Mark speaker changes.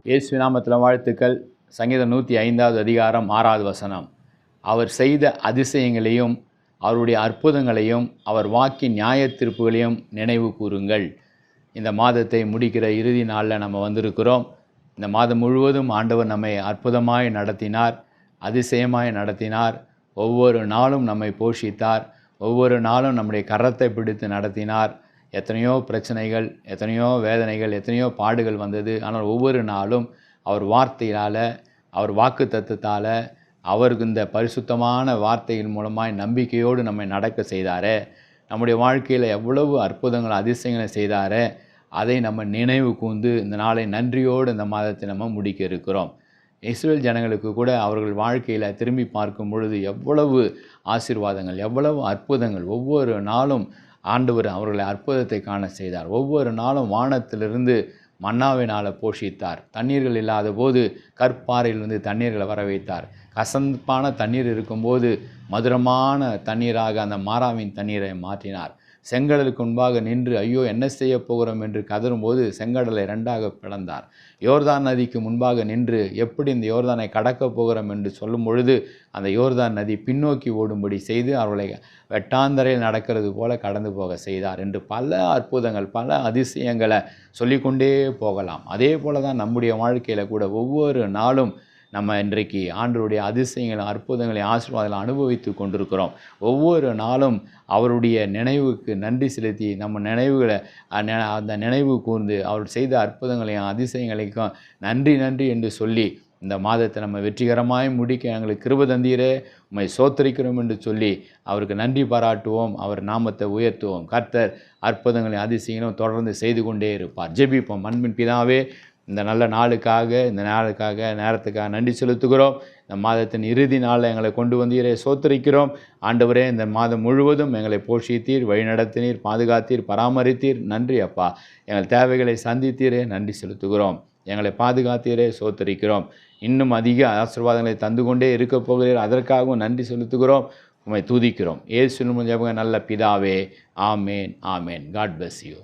Speaker 1: இயேசு நாமத்தில் வாழ்த்துக்கள். சங்கீதம் 105வது அதிகாரம் 6வது வசனம். அவர் செய்த அதிசயங்களையும் அவருடைய அற்புதங்களையும் அவர் வாக்கின் நியாய தீர்ப்புகளையும் நினைவு கூறுங்கள். இந்த மாதத்தை முடிக்கிற இறுதி நாளில் நம்ம வந்திருக்கிறோம். இந்த மாதம் முழுவதும் ஆண்டவர் நம்மை அற்புதமாய் நடத்தினார், அதிசயமாய் நடத்தினார். ஒவ்வொரு நாளும் நம்மை போஷித்தார், ஒவ்வொரு நாளும் நம்முடைய கரத்தை பிடித்து நடத்தினார். எத்தனையோ பிரச்சனைகள், எத்தனையோ வேதனைகள், எத்தனையோ பாடுகள் வந்தது. ஆனால் ஒவ்வொரு நாளும் அவர் வார்த்தையால், அவர் வாக்கு தத்துவத்தால், அவருக்கு இந்த பரிசுத்தமான வார்த்தையின் மூலமாய் நம்பிக்கையோடு நம்மை நடக்க செய்தாரே. நம்முடைய வாழ்க்கையில் எவ்வளவு அற்புதங்கள் அதிசயங்களை செய்தாரே, அதை நம்ம நினைவு கூர்ந்து இந்த நாளை நன்றியோடு இந்த மாதத்தை நம்ம முடிக்க இருக்கிறோம். இஸ்ரவேல் ஜனங்களுக்கு கூட அவர்கள் வாழ்க்கையில் திரும்பி பார்க்கும் பொழுது எவ்வளவு ஆசீர்வாதங்கள், எவ்வளவு அற்புதங்கள். ஒவ்வொரு நாளும் ஆண்டவர் அவர்களை அற்புதத்தை காண செய்தார். ஒவ்வொரு நாளும் வானத்திலிருந்து மன்னாவினால் போஷித்தார். தண்ணீர்கள் இல்லாத போது கற்பாறையிலிருந்து தண்ணீர்களை வர வைத்தார். கசப்பான தண்ணீர் இருக்கும்போது மதுரமான தண்ணீராக அந்த மாறாவின் தண்ணீரை மாற்றினார். செங்கடலுக்கு முன்பாக நின்று ஐயோ என்ன செய்ய போகிறோம் என்று கதறும்போது செங்கடலை 2ஆக பிளந்தார். யோர்தான் நதிக்கு முன்பாக நின்று எப்படி இந்த யோர்தானை கடக்கப் போகிறோம் என்று சொல்லும் பொழுது அந்த யோர்தான் நதி பின்னோக்கி ஓடும்படி செய்து அவர்களை வெட்டாந்தரையில் நடக்கிறது போல கடந்து போக செய்தார் என்று பல அற்புதங்கள், பல அதிசயங்களை சொல்லிக்கொண்டே போகலாம். அதே போல தான் நம்முடைய வாழ்க்கையில் கூட ஒவ்வொரு நாளும் நம்ம இன்றைக்கு ஆண்டவருடைய அதிசயங்களை, அற்புதங்களை, ஆசீர்வாதங்களை அனுபவித்து கொண்டிருக்கிறோம். ஒவ்வொரு நாளும் அவருடைய நினைவுக்கு நன்றி செலுத்தி நம்ம நினைவுகளை அந்த நினைவு கூர்ந்து அவர் செய்த அற்புதங்களையும் அதிசயங்களையும் நன்றி நன்றி என்று சொல்லி இந்த மாதத்தை நம்ம வெற்றிகரமாய் முடிக்க எங்களுக்கு கிருபை தந்தீரே, உம்மை சோத்தரிக்கிறோம் என்று சொல்லி அவருக்கு நன்றி பாராட்டுவோம், அவர் நாமத்தை உயர்த்துவோம். கர்த்தர் அற்புதங்களையும் அதிசயங்களும் தொடர்ந்து செய்து கொண்டே இருப்பார். ஜெபிப்போம். அன்பின் பிதாவே, இந்த நல்ல நாளுக்காக, இந்த நேரத்துக்காக நன்றி செலுத்துகிறோம். இந்த மாதத்தின் இறுதி நாளில் எங்களை கொண்டு வந்தீரே, சோத்தரிக்கிறோம். ஆண்டவரே, இந்த மாதம் முழுவதும் எங்களை போஷித்தீர், வழிநடத்தினீர், பாதுகாத்தீர், பராமரித்தீர். நன்றி அப்பா. எங்கள் தேவைகளை சந்தித்தீரே, நன்றி செலுத்துகிறோம். எங்களை பாதுகாத்தீரே, சோத்தரிக்கிறோம். இன்னும் அதிக ஆசீர்வாதங்களை தந்து கொண்டே இருக்க போகிறீர், அதற்காகவும் நன்றி செலுத்துகிறோம். உம்மை துதிக்கிறோம். இயேசுவின் மூலமாக நல்ல பிதாவே, ஆமேன், ஆமேன். God bless you.